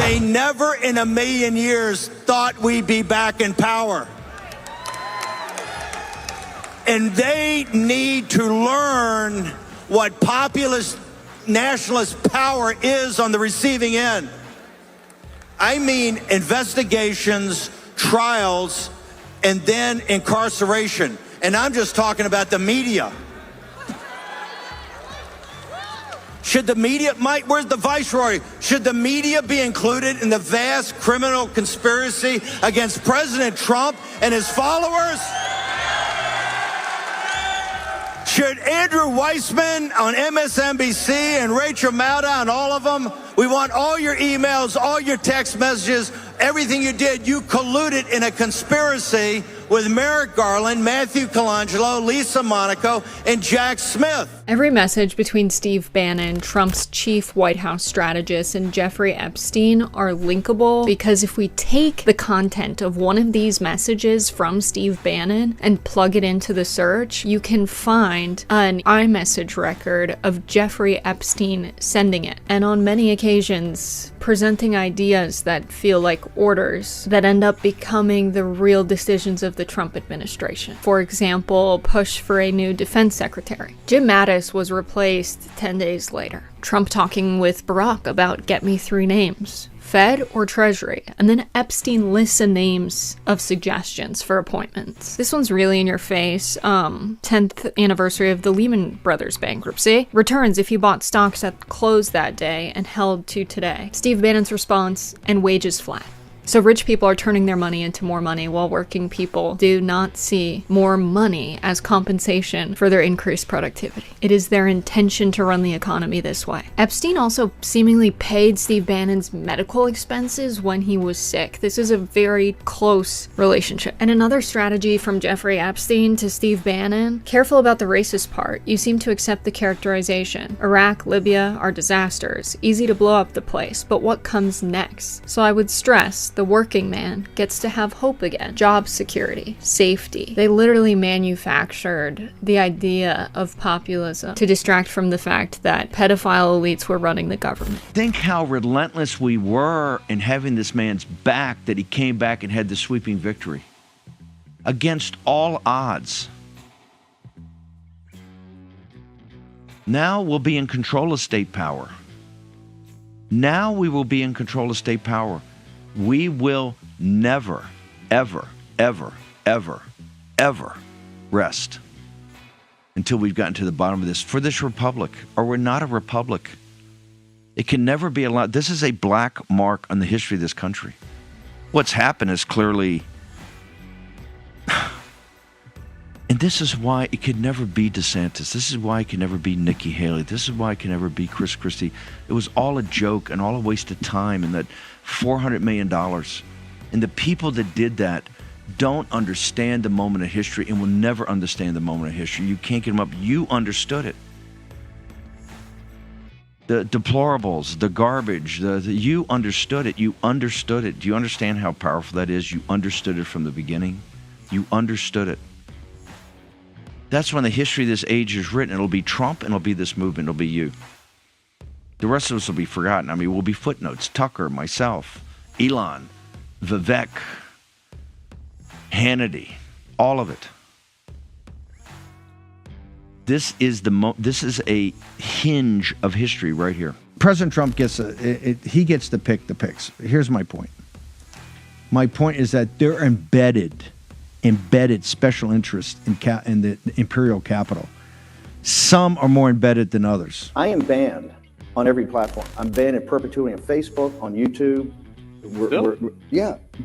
They never in a million years thought we'd be back in power. And they need to learn what populist nationalist power is on the receiving end. I mean investigations, trials, and then incarceration. And I'm just talking about the media. Should the media, where's the viceroy? Should the media be included in the vast criminal conspiracy against President Trump and his followers? Should Andrew Weissman on MSNBC and Rachel Maddow and all of them? We want all your emails, all your text messages, everything you did. You colluded in a conspiracy with Merrick Garland, Matthew Colangelo, Lisa Monaco, and Jack Smith. Every message between Steve Bannon, Trump's chief White House strategist, and Jeffrey Epstein are linkable because if we take the content of one of these messages from Steve Bannon and plug it into the search, you can find an iMessage record of Jeffrey Epstein sending it. And on many occasions, presenting ideas that feel like orders that end up becoming the real decisions of the Trump administration. For example, push for a new defense secretary. Jim Mattis was replaced 10 days later. Trump talking with Barack about get me 3 names. Fed or Treasury, and then Epstein lists the names of suggestions for appointments. This one's really in your face. 10th anniversary of the Lehman Brothers bankruptcy. Returns if you bought stocks that closed that day and held to today. Steve Bannon's response, and wages flat. So rich people are turning their money into more money while working people do not see more money as compensation for their increased productivity. It is their intention to run the economy this way. Epstein also seemingly paid Steve Bannon's medical expenses when he was sick. This is a very close relationship. And another strategy from Jeffrey Epstein to Steve Bannon, careful about the racist part. You seem to accept the characterization. Iraq, Libya are disasters. Easy to blow up the place, but what comes next? So I would stress the working man gets to have hope again. Job security, safety. They literally manufactured the idea of populism to distract from the fact that pedophile elites were running the government. Think how relentless we were in having this man's back that he came back and had the sweeping victory against all odds. Now we'll be in control of state power. Now we will be in control of state power. We will never, ever, ever, ever, ever rest until we've gotten to the bottom of this for this republic, or we're not a republic. It can never be allowed. This is a black mark on the history of this country. What's happened is clearly, and this is why it could never be DeSantis. This is why it can never be Nikki Haley. This is why it can never be Chris Christie. It was all a joke and all a waste of time, and that $400 million. And the people that did that don't understand the moment of history and will never understand the moment of history. You can't get them up. You understood it. The deplorables, the garbage, you understood it. You understood it. Do you understand how powerful that is? You understood it from the beginning. You understood it. That's when the history of this age is written. It'll be Trump and it'll be this movement. It'll be you. The rest of us will be forgotten. I mean, we'll be footnotes. Tucker, myself, Elon, Vivek, Hannity, all of it. This is a hinge of history right here. President Trump gets he gets to pick the picks. Here's my point. My point is that they're embedded special interests in the imperial capital. Some are more embedded than others. I am banned on every platform. I'm banned in perpetuity on Facebook, on YouTube,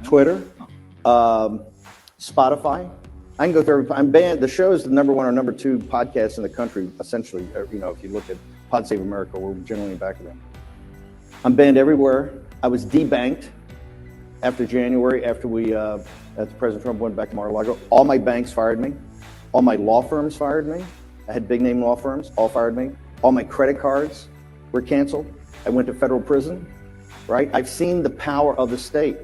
Twitter, Spotify. I can go through. I'm banned. The show is the #1 or #2 podcast in the country. Essentially, if you look at Pod Save America, we're generally back of them. I'm banned everywhere. I was debanked after January, after President Trump went back to Mar-a-Lago. All my banks fired me. All my law firms fired me. I had big name law firms, all fired me. All my credit cards were canceled. I went to federal prison, right? I've seen the power of the state.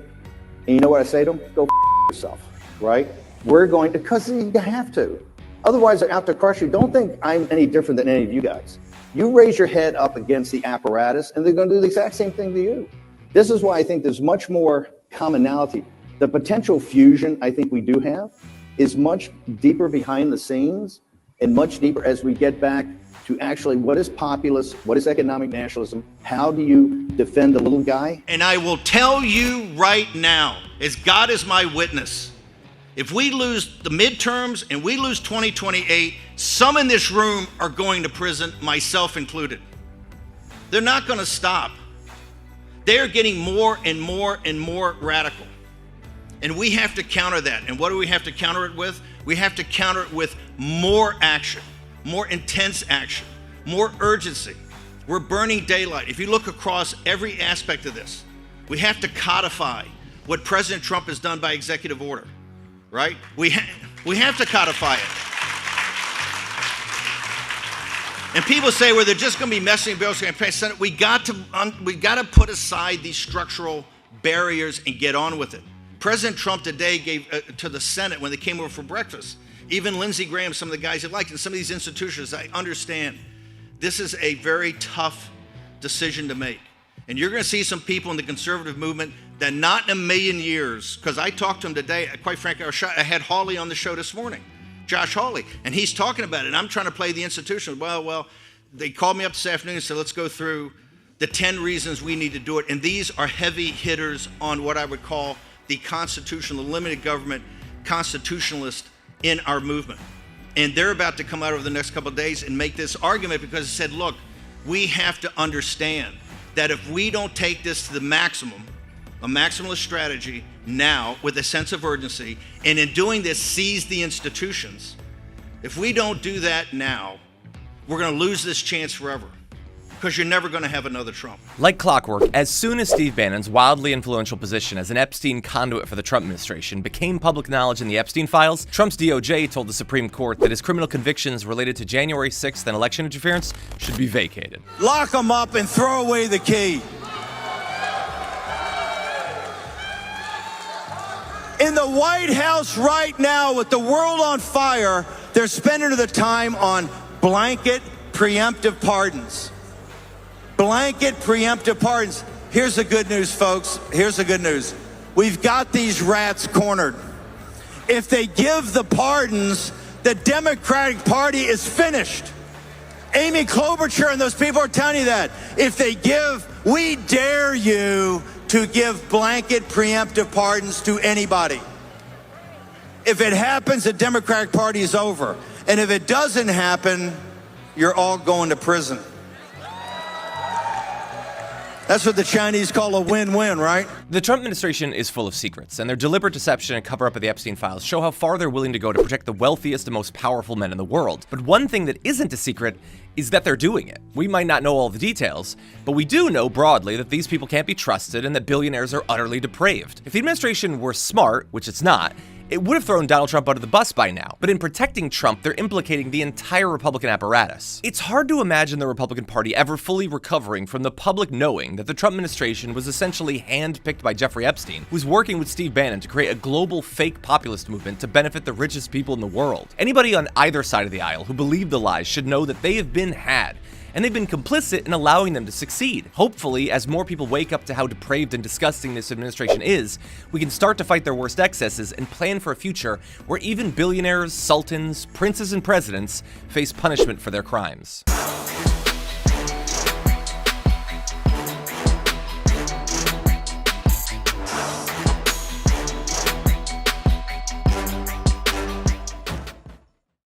And you know what I say to them? Go yourself, right? We're going to, because you have to. Otherwise, they're out to crush you. Don't think I'm any different than any of you guys. You raise your head up against the apparatus, and they're going to do the exact same thing to you. This is why I think there's much more commonality. The potential fusion I think we do have is much deeper behind the scenes and much deeper as we get back to actually what is populist, what is economic nationalism, how do you defend the little guy? And I will tell you right now, as God is my witness, if we lose the midterms and we lose 2028, some in this room are going to prison, myself included. They're not going to stop. They're getting more and more and more radical. And we have to counter that. And what do we have to counter it with? We have to counter it with more action, more intense action, more urgency. We're burning daylight. If you look across every aspect of this, we have to codify what President Trump has done by executive order, right? We have to codify it. And people say, well, they're just going to be messing bills and pass Senate. We got to put aside these structural barriers and get on with it. President Trump today gave to the Senate when they came over for breakfast. Even Lindsey Graham, some of the guys he liked, and some of these institutions, I understand. This is a very tough decision to make. And you're going to see some people in the conservative movement that not in a million years, because I talked to him today, quite frankly, I had Hawley on the show this morning, Josh Hawley, and he's talking about it. And I'm trying to play the institution. Well, they called me up this afternoon and said, let's go through the 10 reasons we need to do it. And these are heavy hitters on what I would call the constitutional, limited government constitutionalist in our movement. And they're about to come out over the next couple of days and make this argument because it said, look, we have to understand that if we don't take this to the maximum, a maximalist strategy now with a sense of urgency, and in doing this, seize the institutions, if we don't do that now, we're going to lose this chance forever. Because you're never going to have another Trump. Like clockwork, as soon as Steve Bannon's wildly influential position as an Epstein conduit for the Trump administration became public knowledge in the Epstein files, Trump's DOJ told the Supreme Court that his criminal convictions related to January 6th and election interference should be vacated. Lock them up and throw away the key. In the White House right now, with the world on fire, they're spending the time on blanket preemptive pardons. Blanket preemptive pardons. Here's the good news, folks. Here's the good news. We've got these rats cornered. If they give the pardons, the Democratic Party is finished. Amy Klobuchar and those people are telling you that. If they give, we dare you to give blanket preemptive pardons to anybody. If it happens, the Democratic Party is over. And if it doesn't happen, you're all going to prison. That's what the Chinese call a win-win, right? The Trump administration is full of secrets, and their deliberate deception and cover-up of the Epstein files show how far they're willing to go to protect the wealthiest and most powerful men in the world. But one thing that isn't a secret is that they're doing it. We might not know all the details, but we do know broadly that these people can't be trusted and that billionaires are utterly depraved. If the administration were smart, which it's not, it would have thrown Donald Trump under the bus by now. But in protecting Trump, they're implicating the entire Republican apparatus. It's hard to imagine the Republican Party ever fully recovering from the public knowing that the Trump administration was essentially handpicked by Jeffrey Epstein, who's working with Steve Bannon to create a global fake populist movement to benefit the richest people in the world. Anybody on either side of the aisle who believed the lies should know that they have been had, and they've been complicit in allowing them to succeed. Hopefully, as more people wake up to how depraved and disgusting this administration is, we can start to fight their worst excesses and plan for a future where even billionaires, sultans, princes, and presidents face punishment for their crimes.